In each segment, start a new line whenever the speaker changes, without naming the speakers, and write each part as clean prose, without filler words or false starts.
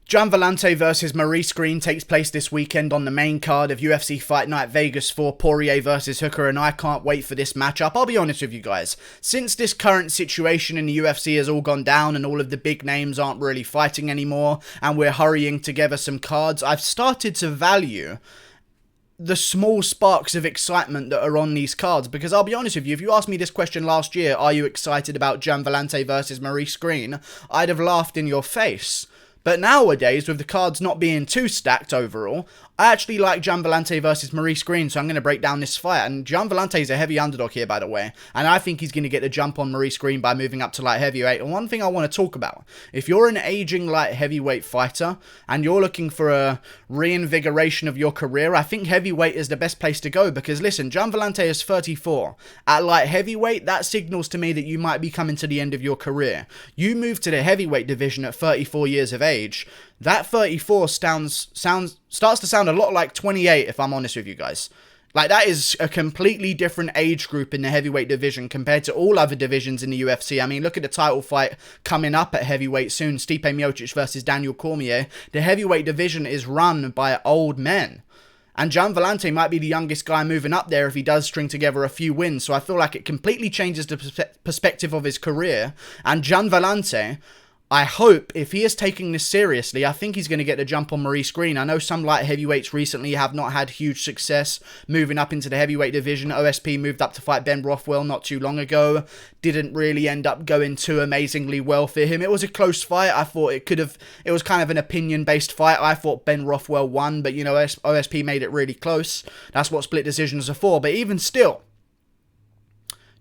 Gian Villante versus Maurice Greene takes place this weekend on the main card of UFC Fight Night Vegas 4, Poirier versus Hooker, and I can't wait for this matchup. I'll be honest with you guys, since this current situation in the UFC has all gone down and all of the big names aren't really fighting anymore, and we're hurrying together some cards, I've started to value the small sparks of excitement that are on these cards, because I'll be honest with you, if you asked me this question last year, are you excited about Gian Villante versus Maurice Greene, I'd have laughed in your face. But nowadays, with the cards not being too stacked overall, I actually like Gian Villante versus Maurice Greene, so I'm going to break down this fight. And Gian Villante is a heavy underdog here, by the way. And I think he's going to get the jump on Maurice Greene by moving up to light heavyweight. And one thing I want to talk about, if you're an aging light heavyweight fighter, and you're looking for a reinvigoration of your career, I think heavyweight is the best place to go. Because listen, Gian Villante is 34. At light heavyweight, that signals to me that you might be coming to the end of your career. You move to the heavyweight division at 34 years of age. That 34 starts to sound a lot like 28, if I'm honest with you guys. Like, that is a completely different age group in the heavyweight division compared to all other divisions in the UFC. I mean, look at the title fight coming up at heavyweight soon, Stipe Miocic versus Daniel Cormier. The heavyweight division is run by old men. And Gian Villante might be the youngest guy moving up there if he does string together a few wins. So I feel like it completely changes the perspective of his career. And Gian Villante, I hope, if he is taking this seriously, I think he's going to get the jump on Maurice Greene. I know some light heavyweights recently have not had huge success moving up into the heavyweight division. OSP moved up to fight Ben Rothwell not too long ago. Didn't really end up going too amazingly well for him. It was a close fight. I thought it was kind of an opinion-based fight. I thought Ben Rothwell won, but, you know, OSP made it really close. That's what split decisions are for. But even still,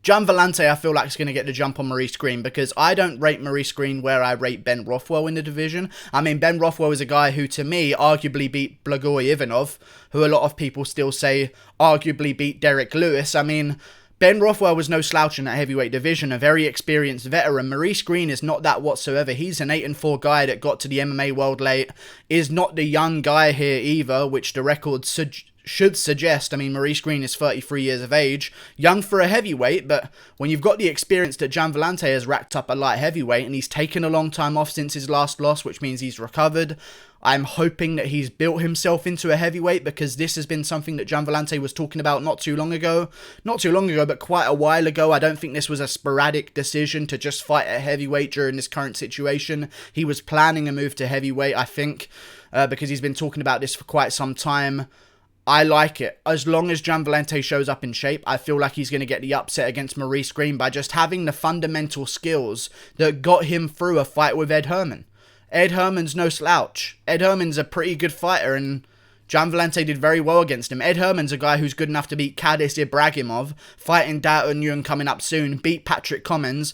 Gian Villante, I feel like, is going to get the jump on Maurice Greene, because I don't rate Maurice Greene where I rate Ben Rothwell in the division. I mean, Ben Rothwell is a guy who, to me, arguably beat Blagoy Ivanov, who a lot of people still say arguably beat Derek Lewis. I mean, Ben Rothwell was no slouch in that heavyweight division, a very experienced veteran. Maurice Greene is not that whatsoever. He's an 8-4 guy that got to the MMA world late, is not the young guy here either, which the record should suggest. I mean, Maurice Greene is 33 years of age, young for a heavyweight, but when you've got the experience that Gian Villante has racked up at light heavyweight, and he's taken a long time off since his last loss, which means he's recovered, I'm hoping that he's built himself into a heavyweight, because this has been something that Gian Villante was talking about not too long ago, but quite a while ago. I don't think this was a sporadic decision to just fight at heavyweight during this current situation. He was planning a move to heavyweight, I think, because he's been talking about this for quite some time. I like it. As long as Gian Villante shows up in shape, I feel like he's going to get the upset against Maurice Greene by just having the fundamental skills that got him through a fight with Ed Herman. Ed Herman's no slouch. Ed Herman's a pretty good fighter, and Gian Villante did very well against him. Ed Herman's a guy who's good enough to beat Kadis Ibragimov, fighting Dao Nguyen coming up soon, beat Patrick Cummins,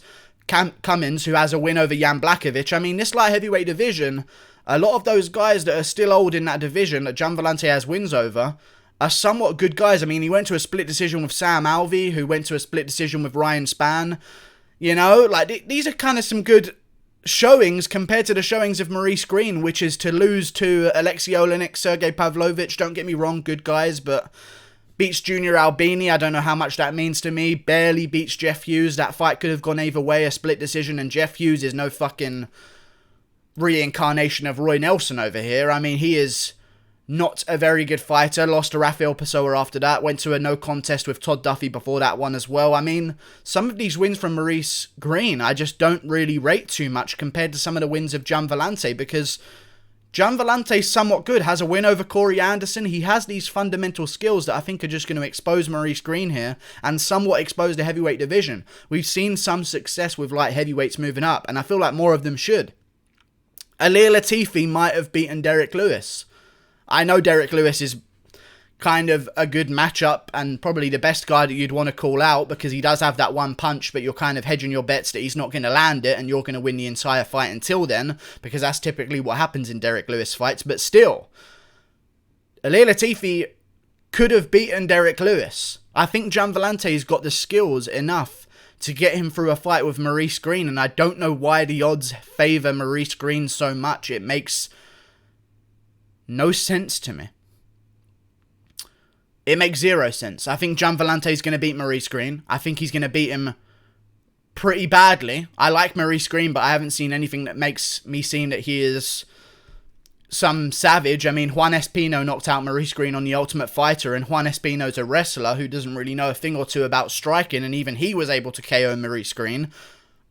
who has a win over Jan Blachowicz. I mean, this light heavyweight division, a lot of those guys that are still old in that division that Gian Villante has wins over are somewhat good guys. I mean, he went to a split decision with Sam Alvey, who went to a split decision with Ryan Spann. You know, like, these are kind of some good showings compared to the showings of Maurice Greene, which is to lose to Alexei Olenek, Sergey Pavlovich. Don't get me wrong, good guys, but beats Junior Albini. I don't know how much that means to me. Barely beats Jeff Hughes. That fight could have gone either way, a split decision, and Jeff Hughes is no fucking reincarnation of Roy Nelson over here. I mean, he is not a very good fighter. Lost to Rafael Pessoa after that. Went to a no contest with Todd Duffy before that one as well. I mean, some of these wins from Maurice Greene I just don't really rate too much compared to some of the wins of Gian Villante, because Gian Villante's somewhat good. Has a win over Corey Anderson. He has these fundamental skills that I think are just going to expose Maurice Greene here and somewhat expose the heavyweight division. We've seen some success with light heavyweights moving up, and I feel like more of them should. Alir Latifi might have beaten Derek Lewis. I know Derek Lewis is kind of a good matchup and probably the best guy that you'd want to call out, because he does have that one punch, but you're kind of hedging your bets that he's not going to land it and you're going to win the entire fight until then, because that's typically what happens in Derek Lewis fights. But still, Alir Latifi could have beaten Derek Lewis. I think Gian Villante's got the skills enough to get him through a fight with Maurice Greene, and I don't know why the odds favour Maurice Greene so much. It makes no sense to me. It makes zero sense. I think Gian Villante's going to beat Maurice Greene. I think he's going to beat him pretty badly. I like Maurice Greene, but I haven't seen anything that makes me seem that he is some savage. I mean, Juan Espino knocked out Maurice Greene on The Ultimate Fighter, and Juan Espino's a wrestler who doesn't really know a thing or two about striking, and even he was able to KO Maurice Greene.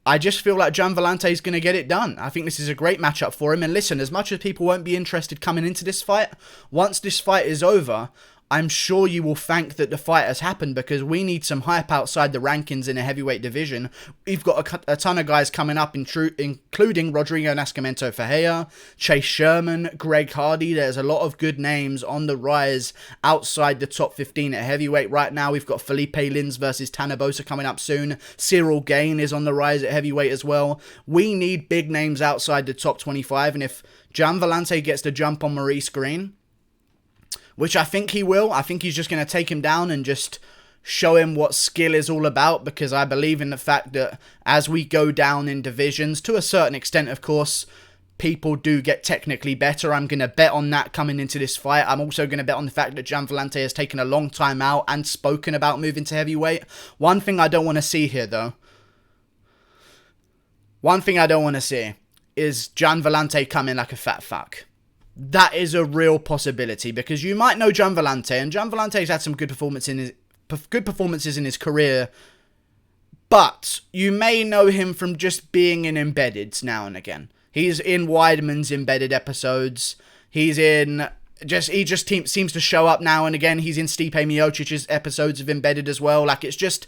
I just feel like Gian Villante is going to get it done. I think this is a great matchup for him. And listen, as much as people won't be interested coming into this fight, once this fight is over, I'm sure you will thank that the fight has happened, because we need some hype outside the rankings in a heavyweight division. We've got a ton of guys coming up, including Rodrigo Nascimento Ferreira, Chase Sherman, Greg Hardy. There's a lot of good names on the rise outside the top 15 at heavyweight right now. We've got Felipe Lins versus Tanner Boser coming up soon. Cyril Gane is on the rise at heavyweight as well. We need big names outside the top 25, and if Gian Villante gets the jump on Maurice Greene, which I think he will. I think he's just going to take him down and just show him what skill is all about, because I believe in the fact that as we go down in divisions, to a certain extent, of course, people do get technically better. I'm going to bet on that coming into this fight. I'm also going to bet on the fact that Gian Villante has taken a long time out and spoken about moving to heavyweight. One thing I don't want to see here, though, is Gian Villante come in like a fat fuck. That is a real possibility, because you might know Gian Villante, and Gian Villante's had some good performances in his career, but you may know him from just being in Embeddeds now and again. He's in Weidman's Embedded episodes. He just seems to show up now and again. He's in Stipe Miocic's episodes of Embedded as well. Like, it's just,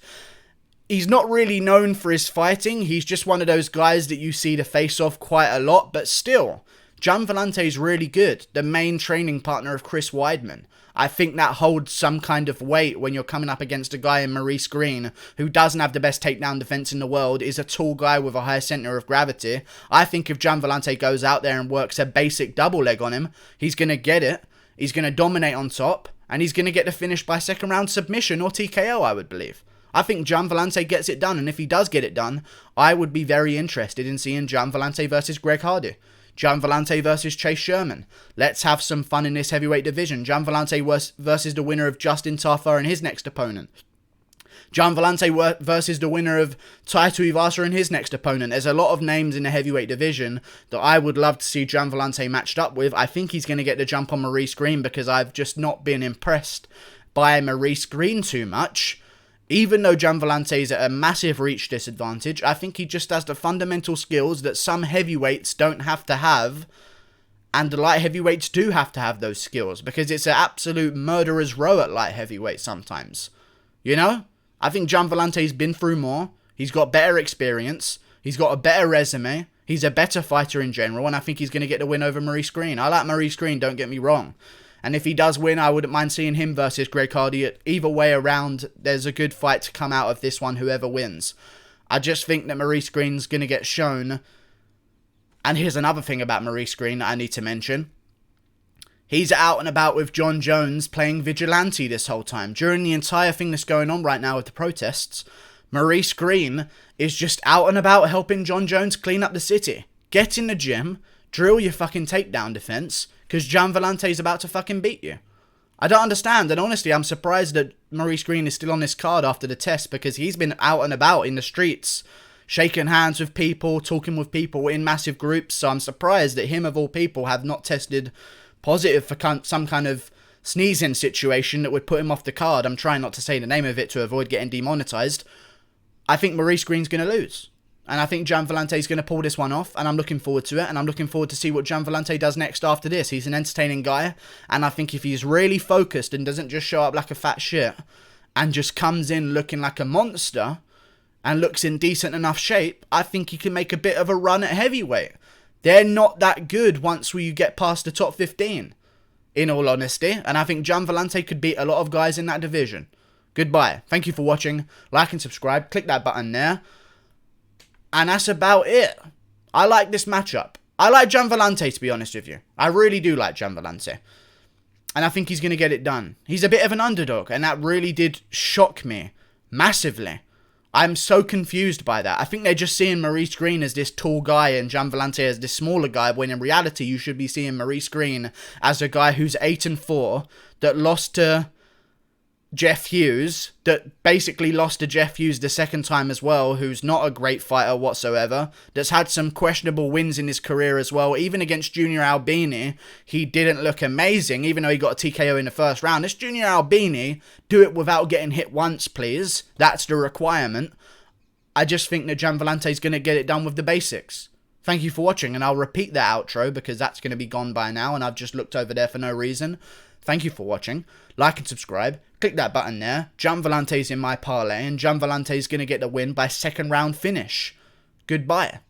he's not really known for his fighting. He's just one of those guys that you see the face off quite a lot, but still, Gian Villante is really good. The main training partner of Chris Weidman. I think that holds some kind of weight when you're coming up against a guy in Maurice Greene who doesn't have the best takedown defense in the world, is a tall guy with a high center of gravity. I think if Gian Villante goes out there and works a basic double leg on him, he's going to get it. He's going to dominate on top, and he's going to get the finish by second round submission or TKO, I would believe. I think Gian Villante gets it done, and if he does get it done, I would be very interested in seeing Gian Villante versus Greg Hardy. Gian Villante versus Chase Sherman. Let's have some fun in this heavyweight division. Gian Villante versus the winner of Justin Tafa and his next opponent. Gian Villante versus the winner of Tai Tuivasa and his next opponent. There's a lot of names in the heavyweight division that I would love to see Gian Villante matched up with. I think he's going to get the jump on Maurice Greene, because I've just not been impressed by Maurice Greene too much. Even though Gian Villante is at a massive reach disadvantage, I think he just has the fundamental skills that some heavyweights don't have to have, and the light heavyweights do have to have those skills, because it's an absolute murderer's row at light heavyweight sometimes. You know? I think Gian Villante's been through more, he's got better experience, he's got a better resume, he's a better fighter in general, and I think he's going to get the win over Maurice Greene. I like Maurice Greene, don't get me wrong. And if he does win, I wouldn't mind seeing him versus Greg Hardy. Either way around, there's a good fight to come out of this one, whoever wins. I just think that Maurice Greene's going to get shown. And here's another thing about Maurice Greene that I need to mention. He's out and about with John Jones playing vigilante this whole time. During the entire thing that's going on right now with the protests, Maurice Greene is just out and about helping John Jones clean up the city. Get in the gym, drill your fucking takedown defense, because Gian Villante's about to fucking beat you. I don't understand, and honestly, I'm surprised that Maurice Greene is still on this card after the test, because he's been out and about in the streets, shaking hands with people, talking with people in massive groups, so I'm surprised that him of all people have not tested positive for some kind of sneezing situation that would put him off the card. I'm trying not to say the name of it to avoid getting demonetized. I think Maurice Greene's going to lose. And I think Gian Villante's going to pull this one off, and I'm looking forward to it, and I'm looking forward to see what Gian Villante does next after this. He's an entertaining guy, and I think if he's really focused and doesn't just show up like a fat shit, and just comes in looking like a monster, and looks in decent enough shape, I think he can make a bit of a run at heavyweight. They're not that good once you get past the top 15, in all honesty, and I think Gian Villante could beat a lot of guys in that division. Goodbye. Thank you for watching. Like and subscribe. Click that button there. And that's about it. I like this matchup. I like Gian Villante, to be honest with you. I really do like Gian Villante. And I think he's going to get it done. He's a bit of an underdog, and that really did shock me massively. I'm so confused by that. I think they're just seeing Maurice Greene as this tall guy and Gian Villante as this smaller guy, when in reality you should be seeing Maurice Greene as a guy who's 8-4, that lost to Jeff Hughes, that basically lost to Jeff Hughes the second time as well, who's not a great fighter whatsoever, that's had some questionable wins in his career as well. Even against Junior Albini, he didn't look amazing, even though he got a TKO in the first round. This Junior Albini, do it without getting hit once, please. That's the requirement. I just think that Gian Villante is going to get it done with the basics. Thank you for watching, and I'll repeat the outro because that's going to be gone by now, and I've just looked over there for no reason. Thank you for watching. Like and subscribe. Click that button there. Gian Villante's in my parlay, and Gian Villante is going to get the win by second round finish. Goodbye.